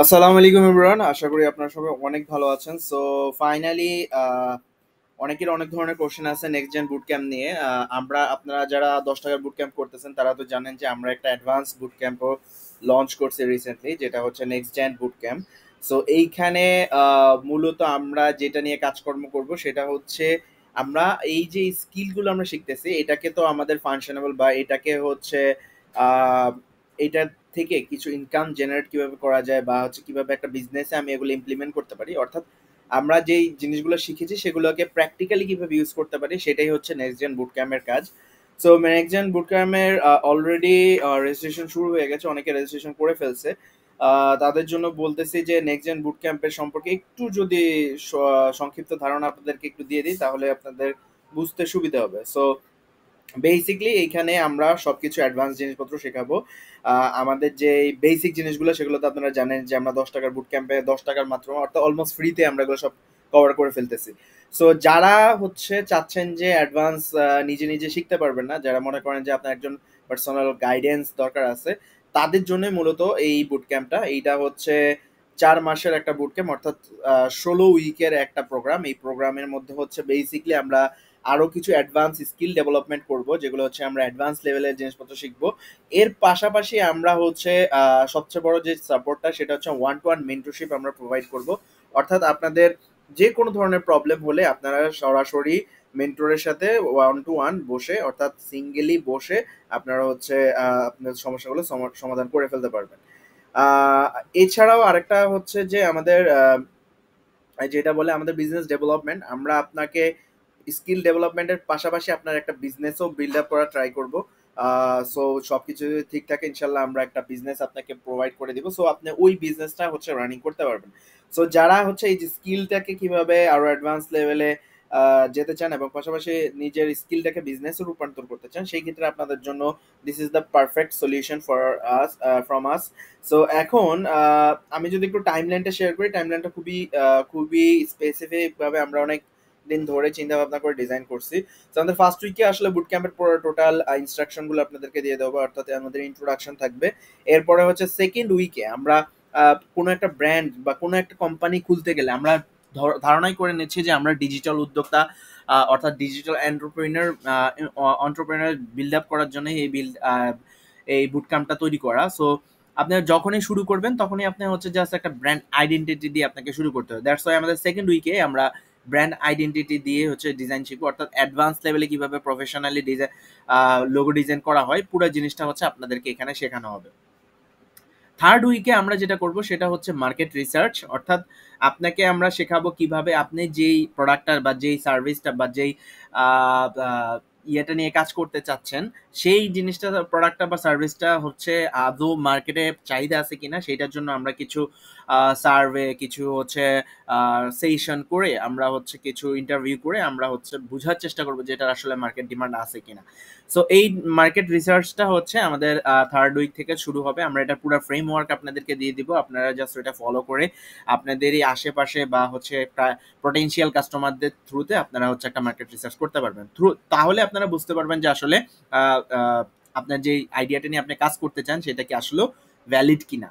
আসসালামু আলাইকুম এভরিওয়ান, আশা করি আপনারা সবাই অনেক ভালো আছেন। সো ফাইনালি অনেকের অনেক ধরনের কোশ্চেন আছে নেক্সট জেন বুট ক্যাম্প নিয়ে। আপনারা যারা 10 টাকার বুট ক্যাম্প করতেছেন তারা তো জানেন যে আমরা একটা অ্যাডভান্স বুট ক্যাম্পও লঞ্চ করছি রিসেন্টলি, যেটা হচ্ছে next gen boot camp. So এইখানে মূলত আমরা যেটা নিয়ে কাজকর্ম করব সেটা হচ্ছে আমরা এই যে স্কিলগুলো আমরা শিখতেছি এটাকে তো আমাদের ফাংশনেবল বা এটাকে হচ্ছে আহ, এটা থেকে কিছু ইনকাম জেনারেট কিভাবে করা যায় বা হচ্ছে কিভাবে একটা বিজনেসে আমি এগুলো ইমপ্লিমেন্ট করতে পারি, অর্থাৎ আমরা যেই জিনিসগুলো শিখেছি সেগুলোকে প্র্যাকটিক্যালি কিভাবে ইউজ করতে পারি সেটাই হচ্ছে নেক্সট জেন বুট ক্যাম্পের কাজ। সো নেক্সট জেন বুট ক্যাম্পের অলরেডি রেজিস্ট্রেশন শুরু হয়ে গেছে, অনেকে রেজিস্ট্রেশন করে ফেলছে। তাদের জন্য বলতেছি যে নেক্সট জেন বুট ক্যাম্পের সম্পর্কে একটু যদি সংক্ষিপ্ত ধারণা আপনাদেরকে একটু দিয়ে দিই তাহলে আপনাদের বুঝতে সুবিধা হবে। সো বেসিকলি এইখানে আমরা সবকিছু অ্যাডভান্স জিনিসপত্র শেখাবো। আমাদের যে বেসিক জিনিসগুলো সেগুলো তো আপনারা জানেন যে আমরা 10 টাকার বুট ক্যাম্পে 10 টাকার মাত্র অর্থাৎ অলমোস্ট ফ্রিতে আমরা এগুলো সব কভার করে ফেলতেছি। সো যারা হচ্ছে চাচ্ছেন যে অ্যাডভান্স নিজে নিজে শিখতে পারবেন না, যারা মনে করেন যে আপনার একজন পার্সোনাল গাইডেন্স দরকার আছে, তাদের জন্য মূলত এই বুট ক্যাম্পটা। এইটা হচ্ছে 4 মাসের একটা বুট ক্যাম্প, অর্থাৎ 16 উইকের একটা প্রোগ্রাম। এই প্রোগ্রামের মধ্যে হচ্ছে বেসিকলি আমরা আরো কিছু অ্যাডভান্স স্কিল ডেভেলপমেন্ট করব, যেগুলো হচ্ছে আমরা অ্যাডভান্স লেভেলের জিনিসপত্র শিখবো। এর পাশাপাশি আমরা হচ্ছে সবচেয়ে বড় যে সাপোর্টটা সেটা হচ্ছে ওয়ান টু ওয়ান মেন্টরশিপ আমরা প্রোভাইড করব। অর্থাৎ আপনাদের যে কোনো ধরনের প্রবলেম হলে আপনারা সরাসরি মেন্টরের সাথে ওয়ান টু ওয়ান বসে, অর্থাৎ সিঙ্গেলি বসে আপনারা হচ্ছে আপনাদের সমস্যাগুলো সমাধান করে ফেলতে পারবেন। আহ, এছাড়াও আরেকটা হচ্ছে যে আমাদের যেটা বলে আমাদের বিজনেস ডেভেলপমেন্ট, আমরা আপনাকে স্কিল ডেভেলপমেন্টের পাশাপাশি আপনার একটা বিজনেসও বিল্ড আপ করা ট্রাই করব। সো সবকিছু যদি ঠিক থাকে ইনশাল্লাহ আমরা একটা বিজনেস আপনাকে প্রোভাইড করে দিব, সো আপনি ওই বিজনেসটা হচ্ছে রানিং করতে পারবেন। সো যারা হচ্ছে এই যে স্কিলটাকে কিভাবে আরো অ্যাডভান্স লেভেলে যেতে চান এবং পাশাপাশি নিজের স্কিলটাকে বিজনেসে রূপান্তর করতে চান, সেই ক্ষেত্রে আপনাদের জন্য this is the perfect solution for us from us. So এখন আমি যদি একটু টাইমলাইনটা শেয়ার করি, টাইমলাইনটা খুবই স্পেসিফিক ভাবে আমরা অনেক দিন ধরে চিন্তা ভাবনা করে ডিজাইন করছি। তো আমাদের ফার্স্ট উইকে আসলে বুট ক্যাম্পের পুরো টোটাল ইনস্ট্রাকশন গুলো আপনাদেরকে দিয়ে দেবো, অর্থাৎ আমাদের ইন্ট্রোডাকশন থাকবে। এরপরে হচ্ছে সেকেন্ড উইকে আমরা কোনো একটা ব্র্যান্ড বা কোনো একটা কোম্পানি খুলতে গেলে আমরা ধারণাই করে নিচ্ছি যে আমরা ডিজিটাল উদ্যোক্তা, অর্থাৎ ডিজিটাল এন্টারপ্রেনার বিল্ড আপ করার জন্য এই বুট ক্যাম্পটা তৈরি করা। সো আপনি যখনই শুরু করবেন তখনই আপনি হচ্ছে জাস্ট একটা ব্র্যান্ড আইডেন্টিটি দিয়ে আপনাকে শুরু করতে হবে। দ্যাটস ওয়াই আমাদের সেকেন্ড উইকে আমরা ব্র্যান্ড আইডেন্টিটি দিয়ে হচ্ছে ডিজাইন শিখবো, অর্থাৎ অ্যাডভান্স লেভেলে কিভাবে প্রফেশনালি ডিজাইন লোগো ডিজাইন করা হয় পুরো জিনিসটা হচ্ছে আপনাদেরকে এখানে শেখানো হবে। থার্ড উইকে আমরা যেটা করব সেটা হচ্ছে মার্কেট রিসার্চ, অর্থাৎ আপনাকে আমরা শেখাবো কিভাবে আপনি যেই প্রোডাক্টটা বা যেই সার্ভিসটা বা যেই আহ, আহ, ইয়েটা নিয়ে কাজ করতে চাচ্ছেন সেই জিনিসটা প্রোডাক্টটা বা সার্ভিসটা হচ্ছে আদৌ মার্কেটে চাহিদা আছে কিনা সেটার জন্য আমরা কিছু সার্ভে, কিছু হচ্ছে সেশন করে, আমরা হচ্ছে কিছু ইন্টারভিউ করে আমরা হচ্ছে বোঝার চেষ্টা করবো যে এটার আসলে মার্কেট ডিমান্ড আছে কিনা। সো এই মার্কেট রিসার্চটা হচ্ছে আমাদের থার্ড উইক থেকে শুরু হবে। আমরা এটা পুরো ফ্রেমওয়ার্ক আপনাদেরকে দিয়ে দিব, আপনারা জাস্ট এটা ফলো করে আপনাদের এই আশেপাশে বা হচ্ছে পটেনশিয়াল কাস্টমারদের থ্রুতে আপনারা হচ্ছে একটা মার্কেট রিসার্চ করতে পারবেন। তাহলে আপনারা বুঝতে পারবেন যে আসলে আপনার যে আইডিয়াটা নিয়ে আপনি কাজ করতে চান সেটা কি আসলে ভ্যালিড কিনা।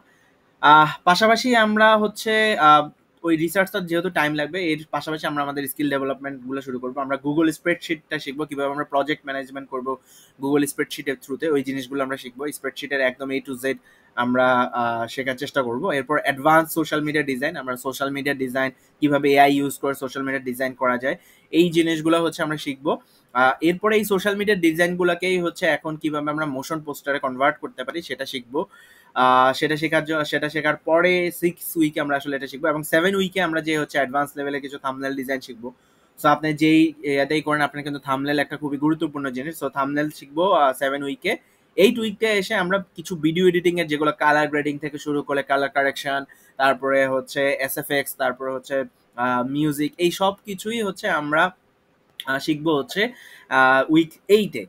পাশাপাশি আমরা হচ্ছে আহ, ওই রিসার্চটা যেহেতু টাইম লাগবে, এর পাশাপাশি আমরা আমাদের স্কিল ডেভেলপমেন্ট গুলো শুরু করবো। আমরা গুগল স্প্রেডশিটটা শিখবো, কিভাবে আমরা প্রজেক্ট ম্যানেজমেন্ট করবো গুগল স্প্রেডশিটের থ্রুতে, ওই জিনিসগুলো আমরা শিখবো। স্প্রেডশিটের একদম A to Z আমরা শেখার চেষ্টা করবো। এরপর অ্যাডভান্স সোশ্যাল মিডিয়া ডিজাইন, আমরা সোশ্যাল মিডিয়া ডিজাইন কিভাবে AI ইউজ করে সোশ্যাল মিডিয়া ডিজাইন করা যায় এই জিনিসগুলো হচ্ছে আমরা শিখবো। এরপরে এই সোশ্যাল মিডিয়া ডিজাইনগুলোকেই হচ্ছে এখন কিভাবে আমরা মোশন পোস্টারে কনভার্ট করতে পারি সেটা শিখবো। সেটা শেখার পরে 6 উইকে আমরা আসলে এটা শিখবো, এবং 7 উইকে আমরা যে হচ্ছে অ্যাডভান্স লেভেলে কিছু থাম্বনেল ডিজাইন শিখবো। সো আপনি যেই এটাই করেন আপনার কিন্তু থাম্বনেল একটা খুবই গুরুত্বপূর্ণ জিনিস। সো থাম্বনেল শিখবো 7 উইকে। 8 উইকে এসে আমরা কিছু ভিডিও এডিটিং এর, যেগুলো কালার গ্রেডিং থেকে শুরু করে কালার কারেকশন, তারপরে হচ্ছে SFX, তারপরে হচ্ছে মিউজিক, এই সব কিছুই হচ্ছে আমরা শিখবো হচ্ছে উইক 8-এ।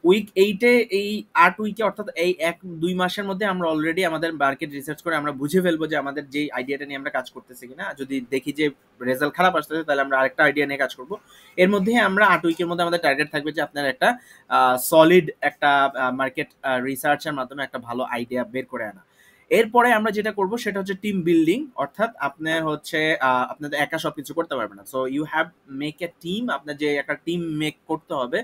উইক 8-এ এই 8 উইকে, অর্থাৎ এই 1-2 মাসের মধ্যে আমরা অলরেডি আমাদের মার্কেট রিসার্চ করে আমরা বুঝে ফেলবো যে আমাদের যে আইডিয়াটা নিয়ে আমরা কাজ করতেছি কিনা। যদি দেখি যে রেজাল্ট খারাপ আসতেছে তাহলে আমরা আরেকটা আইডিয়া নিয়ে কাজ করব। এর মধ্যে আমরা 8 উইকের মধ্যে আমাদের টার্গেট থাকবে যে আপনার একটা সলিড একটা মার্কেট রিসার্চের মাধ্যমে একটা ভালো আইডিয়া বের করে আনা। এরপরে আমরা যেটা করব সেটা হচ্ছে টিম বিল্ডিং, অর্থাৎ আপনার হচ্ছে আপনাদের একা সবকিছু করতে পারবে না, so you have make a team, আপনার যে একটা টিম মেক করতে হবে।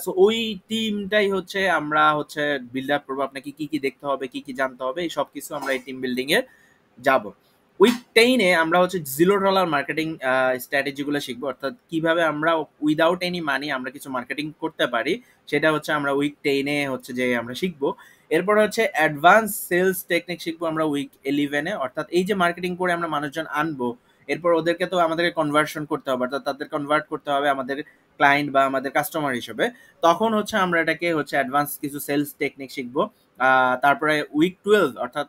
সো ওই টিমটাই হচ্ছে আমরা হচ্ছে বিল্ড আপ করবো, আপনাকে কি কি দেখতে হবে, কি কি জানতে হবে, এই সব কিছু আমরা এই টিম বিল্ডিং এ যাব। উইক 10-এ আমরা হচ্ছে $0 মার্কেটিং স্ট্র্যাটেজি গুলো শিখবো, অর্থাৎ কিভাবে আমরা উইদাউট এনি মানি আমরা কিছু মার্কেটিং করতে পারি, সেটা হচ্ছে আমরা উইক 10-এ হচ্ছে যে আমরা শিখবো। এরপরে হচ্ছে অ্যাডভান্স সেলস টেকনিক শিখবো আমরা উইক 11-এ, অর্থাৎ এই যে মার্কেটিং করে আমরা মানুষজন আনবো, এরপর ওদেরকে তো আমাদেরকে কনভার্সন করতে হবে, অর্থাৎ তাদের কনভার্ট করতে হবে আমাদের ক্লায়েন্ট বা আমাদের কাস্টমার হিসেবে। তখন হচ্ছে আমরা এটাকে হচ্ছে অ্যাডভান্স কিছু সেলস টেকনিক শিখবো। তারপরে উইক 12 অর্থাৎ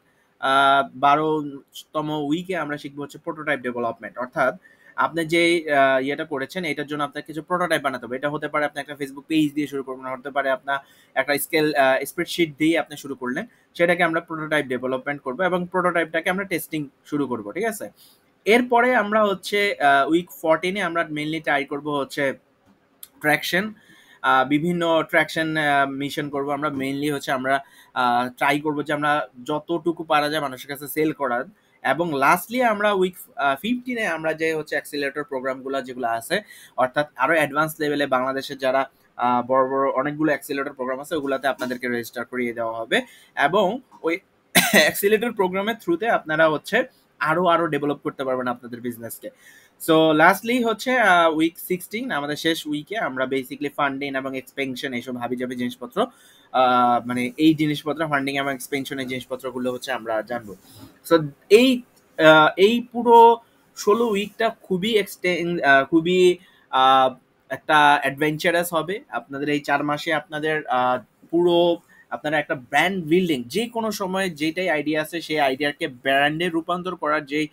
12তম উইকে আমরা শিখবো হচ্ছে প্রোটোটাইপ ডেভেলপমেন্ট, অর্থাৎ আপনি যে ইয়েটা করেছেন এটার জন্য আপনার কিছু প্রোটোটাইপ বানাতে হবে। এটা হতে পারে আপনি একটা ফেসবুক পেজ দিয়ে শুরু করবেন, হতে পারে আপনার একটা স্প্রেডশিট দিয়ে আপনি শুরু করলেন, সেটাকে আমরা প্রোটোটাইপ ডেভেলপমেন্ট করবো এবং প্রোটোটাইপটাকে আমরা টেস্টিং শুরু করবো, ঠিক আছে। এরপরে আমরা হচ্ছে উইক 14-এ আমরা মেইনলি ট্রাই করবো হচ্ছে ট্র্যাকশন, বিভিন্ন ট্র্যাকশন মিশন করব আমরা, মেইনলি হচ্ছে আমরা ট্রাই করব যে আমরা যতটুকু পারা যায় মানুষের কাছে সেল করার। এবং লাস্টলি আমরা উইক 15-এ আমরা যে হচ্ছে অ্যাক্সিলারেটর প্রোগ্রামগুলো যেগুলো আছে, অর্থাৎ আরো অ্যাডভান্স লেভেলে বাংলাদেশের যারা বড় বড় অনেকগুলো অ্যাক্সিলারেটর প্রোগ্রাম আছে ওগুলাতে আপনাদেরকে রেজিস্টার করিয়ে দেওয়া হবে, এবং ওই অ্যাক্সিলেটর প্রোগ্রামের থ্রুতে আপনারা হচ্ছে আরো আরো ডেভেলপ করতে পারবেন আপনাদের বিজনেসকে। সো লাস্টলি হচ্ছে উইক 16 আমাদের শেষ উইকে আমরা বেসিক্যালি ফান্ডিং এবং এক্সপেনশন এইসব হাবি জাবি জিনিসপত্র, মানে এই জিনিসপত্র ফান্ডিং এবং এক্সপেনশনের জিনিসপত্রগুলো হচ্ছে আমরা জানবো। সো এই এই পুরো 16 উইকটা খুবই খুবই আহ, একটা অ্যাডভেঞ্চারাস হবে আপনাদের এই 4 মাসে। আপনাদের পুরো আপনারা একটা ব্র্যান্ড বিল্ডিং, যে কোনো সময় যেটাই আইডিয়া আছে সেই আইডিয়াকে ব্র্যান্ডে রূপান্তর করার যেই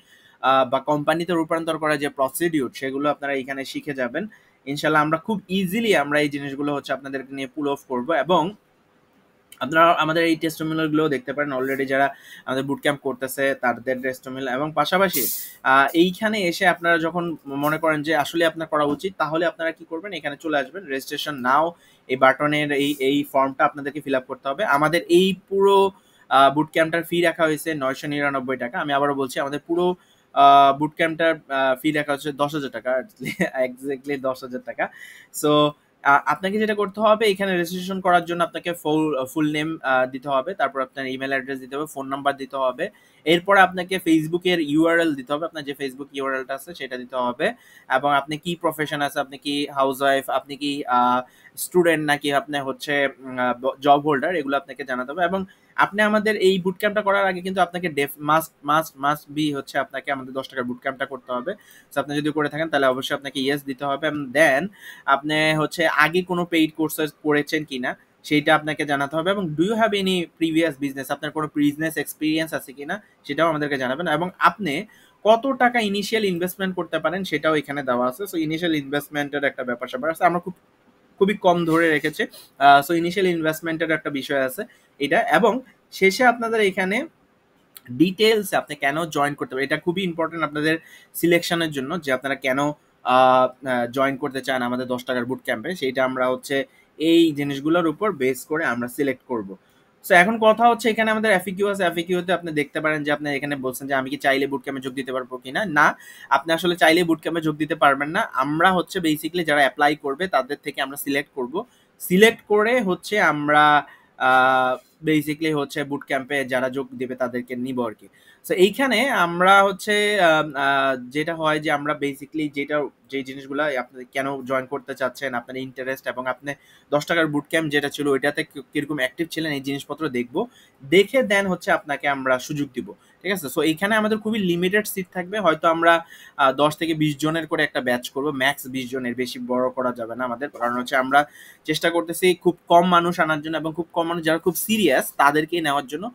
বা কোম্পানিতে রূপান্তর করার যে প্রসিডিউর, সেগুলো আপনারা এখানে শিখে যাবেন ইনশাল্লাহ। আমরা খুব ইজিলি আমরা এই জিনিসগুলো হচ্ছে আপনাদেরকে নিয়ে পুল অফ করবো, এবং আপনারা আমাদের এই টেস্টিমোনিয়াল গুলো দেখতে পারেন অলরেডি যারা আমাদের বুট ক্যাম্প করতেছে তাদের টেস্টিমোনিয়াল, এবং পাশাপাশি এইখানে এসে আপনারা যখন মনে করেন যে আসলে আপনার করা উচিত, তাহলে আপনারা কি করবেন, এখানে চলে আসবেন, রেজিস্ট্রেশন নাও এই বাটনের এই ফর্মটা আপনাদেরকে ফিল আপ করতে হবে। আমাদের এই পুরো বুট ক্যাম্পটার ফি রাখা হয়েছে $999। আমি আবারও বলছি, আমাদের পুরো বুট ক্যাম্পটার ফি রাখা হচ্ছে $10,000, এক্স্যাক্টলি $10,000। সো আপনাকে যেটা করতে হবে, এখানে রেজিস্ট্রেশন করার জন্য আপনাকে ফুল নেম দিতে হবে, তারপর আপনার ইমেল অ্যাড্রেস দিতে হবে, ফোন নাম্বার দিতে হবে, এরপর আপনাকে ফেসবুকের ইউআরএল দিতে হবে, আপনার যে ফেসবুক ইউআরএলটা আছে সেটা দিতে হবে, এবং আপনি কি প্রফেশন আছে, আপনি কি হাউস ওয়াইফ, আপনি কি স্টুডেন্ট, নাকি আপনি হচ্ছে জব হোল্ডার, এগুলো আপনাকে জানাতে হবে। এবং আপনি আমাদের এই বুট ক্যাম্পটা করার আগে কিন্তু আপনাকে মাস্ট মাস্ট মাস্ট বি হচ্ছে আপনাকে আমাদের $10 বুট ক্যাম্পটা করতে হবে। তো আপনি যদি করে থাকেন তাহলে অবশ্যই আপনাকে ইয়েস দিতে হবে, এবং দেন আপনি হচ্ছে আগে কোনো পেইড কোর্সেস করেছেন কিনা সেইটা আপনাকে জানাতে হবে, এবং do you have any previous business, আপনার কোনো বিজনেস এক্সপিরিয়েন্স আছে কিনা সেটাও আমাদেরকে জানাবেন, এবং আপনি কত টাকা ইনিশিয়াল ইনভেস্টমেন্ট করতে পারেন সেটাও এখানে দেওয়া আছে। সো ইনিশিয়াল ইনভেস্টমেন্টের একটা ব্যাপার স্যাপার আছে, আমরা খুবই কম ধরে রেখেছে। সো ইনিশিয়াল ইনভেস্টমেন্টের একটা বিষয় আছে এটা, এবং শেষে আপনাদের এখানে ডিটেলস আপনি কেন জয়েন করতে পারেন, এটা খুবই ইম্পর্টেন্ট আপনাদের সিলেকশনের জন্য, যে আপনারা কেন জয়েন করতে চান আমাদের $10 বুট ক্যাম্পে, সেইটা আমরা হচ্ছে এই জিনিসগুলোর উপর বেস করে আমরা সিলেক্ট করব। সো এখন কথা হচ্ছে, এখানে আমাদের এফএকিউ আছে, এফএকিউতে আপনি দেখতে পারেন যে আপনি এখানে বলছেন যে আমি কি চাইলে বুট ক্যাম্পে যোগ দিতে পারবো কিনা। না, আপনি আসলে চাইলে বুট ক্যাম্পে যোগ দিতে পারবেন না। আমরা হচ্ছে বেসিক্যালি যারা অ্যাপ্লাই করবে তাদের থেকে আমরা সিলেক্ট করব, সিলেক্ট করে হচ্ছে আমরা বেসিক্যালি হচ্ছে বুট ক্যাম্পে যারা যোগ দিবে তাদেরকে নিব আর কি। সো এইখানে আমরা হচ্ছে যেটা হয় যে আমরা বেসিক্যালি যে জিনিসগুলো আপনি কেন জয়েন করতে চাচ্ছেন, আপনার ইন্টারেস্ট, এবং আপনি $10 বুট ক্যাম্প যেটা ছিল ওইটাতে কিরকম অ্যাক্টিভ ছিলেন, এই জিনিসপত্র দেখবো, দেখে দেন হচ্ছে আপনাকে আমরা সুযোগ দিব, ঠিক আছে। সো এইখানে আমাদের খুবই লিমিটেড সিট থাকবে, হয়তো আমরা 10 থেকে 20 জনের করে একটা ব্যাচ করব, ম্যাক্স 20 জনের, বেশি বড় করা যাবে না আমাদের, কারণ হচ্ছে আমরা চেষ্টা করতেছি খুব কম মানুষ আনার জন্য, এবং খুব কম মানুষ যারা খুব সিরিয়াস তাদেরকেই নেওয়ার জন্য।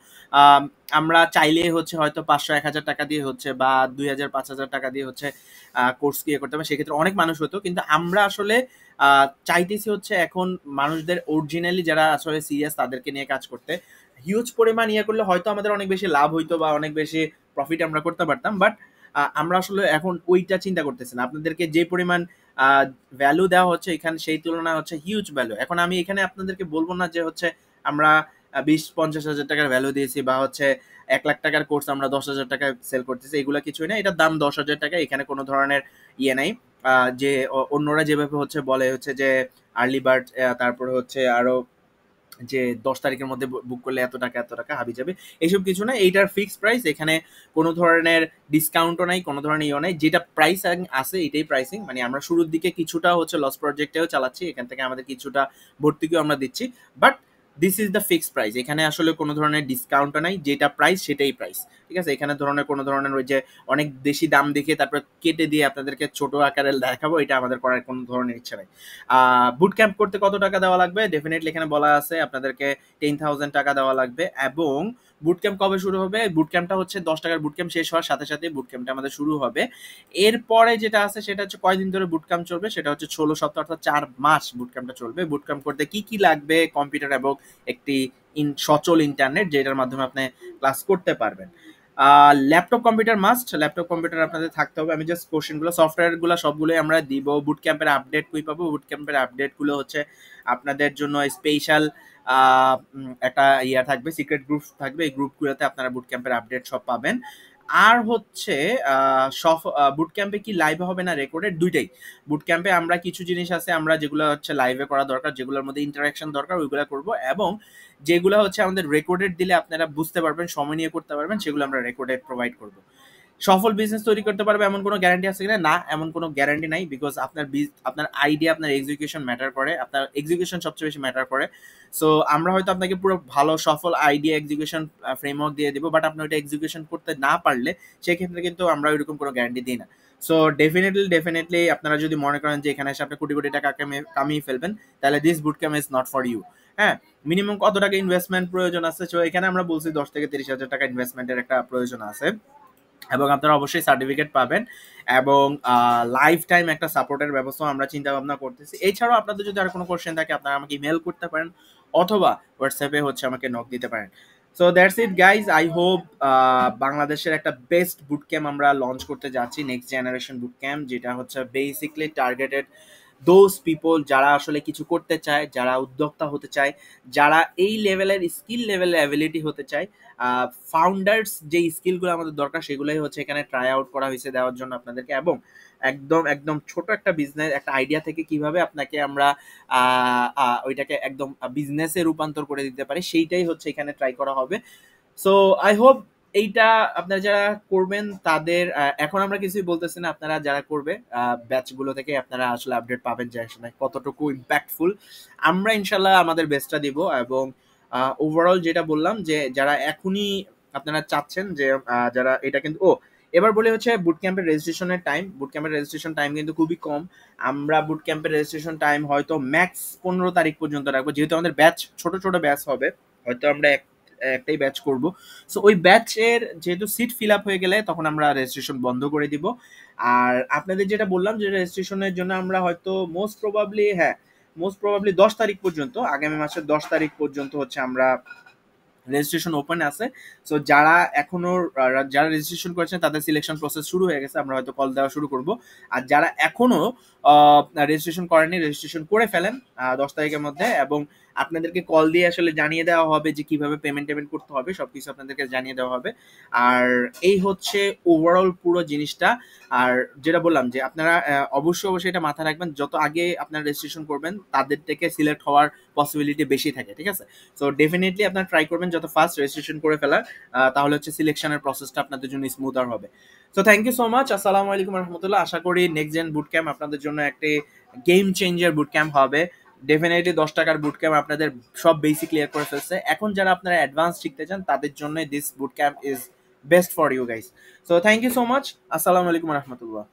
আমরা চাইলে হচ্ছে হয়তো 500-1000 টাকা দিয়ে হচ্ছে, বা 2000-5000 টাকা দিয়ে হচ্ছে কোর্স ক্রিয়েট করতে হবে, সেক্ষেত্রে অনেক মানুষ হতো, কিন্তু আমরা আসলে চাইতেছি হচ্ছে এখন মানুষদের অরিজিনালি যারা আসলে সিরিয়াস তাদেরকে নিয়ে কাজ করতে। হিউজ পরিমাণ ইয়ে করলে হয়তো আমাদের অনেক বেশি লাভ হইতো বা অনেক বেশি প্রফিট আমরা করতে পারতাম, বাট আমরা আসলে এখন ওইটা চিন্তা করতেছি না। আপনাদেরকে যে পরিমাণ ভ্যালু দেওয়া হচ্ছে এখানে, সেই তুলনায় হচ্ছে হিউজ ভ্যালু। এখন আমি এখানে আপনাদেরকে বলবো না যে হচ্ছে আমরা 20-50 হাজার টাকার ভ্যালু দিয়েছি, বা হচ্ছে 1 লাখ টাকার কোর্স আমরা 10 হাজার টাকায় সেল করতেছি, এগুলো কিছুই না, এটার দাম 10 হাজার টাকা। এখানে কোনো ধরনের ইয়ে নাই যে অন্যরা যেভাবে হচ্ছে বলে হচ্ছে যে আর্লি বার্ড, তারপরে হচ্ছে আরো যে 10 তারিখের মধ্যে বুক করলে এত টাকা এত টাকা হাবি যাবে, এইসব কিছু না। এইটার ফিক্সড প্রাইস, এখানে কোনো ধরনের ডিসকাউন্টও নাই, কোনো ধরনের ইয়ে নাই, যেটা প্রাইস আছে এটাই প্রাইসিং। মানে আমরা শুরুর দিকে কিছুটা হচ্ছে লস প্রজেক্টেও চালাচ্ছি, এখান থেকে আমাদের কিছুটা ভর্তুকিও আমরা দিচ্ছি, but this is the fixed price. এখানে আসলে কোনো ধরনের ডিসকাউন্টও নাই, যেটা প্রাইস সেটাই প্রাইস, ঠিক আছে। এখানে ধরনের কোনো ধরনের ওই যে অনেক বেশি দাম দেখে তারপর কেটে দিয়ে আপনাদেরকে ছোট আকারে দেখাবো, এটা আমাদের করার কোনো ধরনের ইচ্ছা নেই। বুট ক্যাম্প করতে কত টাকা দেওয়া লাগবে, ডেফিনেটলি এখানে বলা আছে আপনাদেরকে 10,000 টাকা দেওয়া লাগবে। এবং বুট ক্যাম্প কবে শুরু হবে, বুট ক্যাম্পটা হচ্ছে 10 টাকার বুট ক্যাম্প শেষ হওয়ার সাথে সাথে বুট ক্যাম্পটা আমাদের শুরু হবে। এরপরে যেটা আছে সেটা হচ্ছে কয়দিন ধরে বুট ক্যাম্প চলবে, সেটা হচ্ছে 16 সপ্তাহ, অর্থাৎ 4 মাস বুট ক্যাম্পটা চলবে। বুট ক্যাম্প করতে কি কি লাগবে, কম্পিউটার এবং একটি সচল ইন্টারনেট, যেটার মাধ্যমে আপনি ক্লাস করতে পারবেন। Laptop computer must, laptop computer আপনাদের থাকতে হবে। আমি জাস্ট কোশ্চেনগুলো সফটওয়্যারগুলো সবগুলোই আমরা দিব। বুট ক্যাম্পের আপডেট কই পাবো, বুট ক্যাম্পের আপডেটগুলো হচ্ছে আপনাদের জন্য স্পেশাল একটা ইয়া থাকবে, সিক্রেট গ্রুপ থাকবে, এই গ্রুপগুলোতে আপনারা বুট ক্যাম্পের আপডেট সব পাবেন। আর হচ্ছে বুট ক্যাম্পে কি লাইভে হবে না রেকর্ডেড, দুইটাই। বুট ক্যাম্পে আমরা কিছু জিনিস আছে আমরা যেগুলো হচ্ছে লাইভে করা দরকার, যেগুলোর মধ্যে ইন্টারাকশন দরকার, ওইগুলো করব। এবং যেগুলো হচ্ছে আমাদের রেকর্ডেড দিলে আপনারা বুঝতে পারবেন, সময় নিয়ে করতে পারবেন, সেগুলো আমরা রেকর্ডেড প্রোভাইড করব। সফল বিজনেস তৈরি করতে পারবে এমন কোনো গ্যারান্টি আছে কিনা, না, এমন কোনো গ্যারান্টি নাই। বিকজ আপনার আইডিয়া, আপনার এক্সিকিউশন ম্যাটার করে, আপনার এক্সিকিউশন সবচেয়ে বেশি ম্যাটার করে। সো আমরা হয়তো আপনাকে পুরো ভালো সফল আইডিয়া এক্সিকিউশন ফ্রেমওয়ার্ক দিয়ে দিব, বাট আপনি ওইটা এক্সিকিউশন করতে না পারলে সেক্ষেত্রে কিন্তু আমরা ওইরকম কোনো গ্যারান্টি দিই না। সো ডেফিনেটলি আপনারা যদি মনে করেন যে এখানে এসে আপনি কোটি কোটি টাকা কামিয়ে ফেলবেন, তাহলে this boot camp is not for you. হ্যাঁ, মিনিমাম কত টাকা ইনভেস্টমেন্ট প্রয়োজন আছে, সো এখানে আমরা বলছি 10 থেকে 30 হাজার টাকা ইনভেস্টমেন্টের একটা প্রয়োজন আছে। এবং আপনারা অবশ্যই সার্টিফিকেট পাবেন, এবং লাইফ টাইম একটা সাপোর্টের ব্যবস্থা আমরা চিন্তা ভাবনা করতেছি। এছাড়াও আপনাদের যদি আর কোনো কোশ্চেন থাকে আপনারা আমাকে ইমেল করতে পারেন, অথবা হোয়াটসঅ্যাপে হচ্ছে আমাকে নক দিতে পারেন। So that's it guys, I hope বাংলাদেশের একটা বেস্ট বুট ক্যাম্প আমরা লঞ্চ করতে যাচ্ছি, নেক্সট জেনারেশন বুট ক্যাম্প, যেটা হচ্ছে বেসিকলি টার্গেটেড দোজ পিপল যারা আসলে কিছু করতে চায়, যারা উদ্যোক্তা হতে চায়, যারা এই লেভেলের স্কিল লেভেলের অ্যাবিলিটি হতে চায়। ফাউন্ডার্স যেই স্কিলগুলো আমাদের দরকার সেগুলোই হচ্ছে এখানে ট্রাই আউট করা হয়েছে দেওয়ার জন্য আপনাদেরকে। এবং একদম একদম ছোট একটা বিজনেস, একটা আইডিয়া থেকে কিভাবে আপনাকে আমরা ওইটাকে একদম বিজনেসে রূপান্তর করে দিতে পারি, সেইটাই হচ্ছে এখানে ট্রাই করা হবে। সো আই হোপ এইটা আপনারা যারা করবেন তাদের, এখন আমরা কিছুই বলতেছি না, আপনারা যারা করবে ব্যাচগুলো থেকে আপনারা আসলে আপডেট পাবেন যে আসলে কতটুকু ইম্প্যাক্টফুল। আমরা ইনশাল্লাহ আমাদের বেস্টটা দিব। এবং ওভারঅল যেটা বললাম যে যারা এখনই আপনারা চাচ্ছেন যে যারা এটা কিন্তু এবার বলে হচ্ছে বুট ক্যাম্পের রেজিস্ট্রেশনের টাইম, বুট ক্যাম্পের রেজিস্ট্রেশন টাইম কিন্তু খুবই কম। আমরা বুট ক্যাম্পের রেজিস্ট্রেশন টাইম হয়তো ম্যাক্স 15 তারিখ পর্যন্ত রাখবো, যেহেতু আমাদের ব্যাচ ছোট ছোট ব্যাচ হবে, হয়তো আমরা একটাই ব্যাচ করব। সো ওই ব্যাচের যেহেতু সিট ফিল আপ হয়ে গেলে তখন আমরা রেজিস্ট্রেশন বন্ধ করে দিব। আর আপনাদের যেটা বললাম যে রেজিস্ট্রেশনের জন্য আমরা হয়তো মোস্ট প্রবাবলি 10 তারিখ পর্যন্ত, আগামী মাসের 10 তারিখ পর্যন্ত হচ্ছে আমরা রেজিস্ট্রেশন ওপেন আছে। সো যারা এখনো যারা রেজিস্ট্রেশন করেছেন তাদের সিলেকশন প্রসেস শুরু হয়ে গেছে, আমরা হয়তো কল দেওয়া শুরু করব। আর যারা এখনো রেজিস্ট্রেশন করেনি, রেজিস্ট্রেশন করে ফেলেন 10 তারিখের মধ্যে, এবং আপনাদেরকে কল দিয়ে আসলে জানিয়ে দেওয়া হবে যে কিভাবে পেমেন্ট করতে হবে, সবকিছু আপনাদেরকে জানিয়ে দেওয়া হবে। আর এই হচ্ছে ওভারঅল পুরো জিনিসটা। আর যেটা বললাম যে আপনারা অবশ্যই এটা মাথায় রাখবেন, যত আগে আপনারা রেজিস্ট্রেশন করবেন তাদের থেকে সিলেক্ট হওয়ার পসিবিলিটি বেশি থাকে, ঠিক আছে। সো ডেফিনেটলি আপনারা ট্রাই করবেন যত ফাস্ট রেজিস্ট্রেশন করে ফেলার, তাহলে হচ্ছে সিলেকশনের প্রসেসটা আপনাদের জন্য স্মুথার হবে। So thank you so much, আসসালামু আলাইকুম রহমতুল্লাহ। আশা করি নেক্সট জেন বুট ক্যাম্প আপনাদের জন্য একটি গেম চেঞ্জার বুট ক্যাম্প হবে। ডেফিনেটলি 10 টাকার বুট ক্যাম্প আপনাদের সব বেসিক ক্লিয়ার করে ফেলছে। এখন যারা আপনারা অ্যাডভান্স শিখতে চান তাদের জন্য this boot camp is best for you guys. So thank you so much, আসসালামু আলাইকুম রহমতুল্লাহ।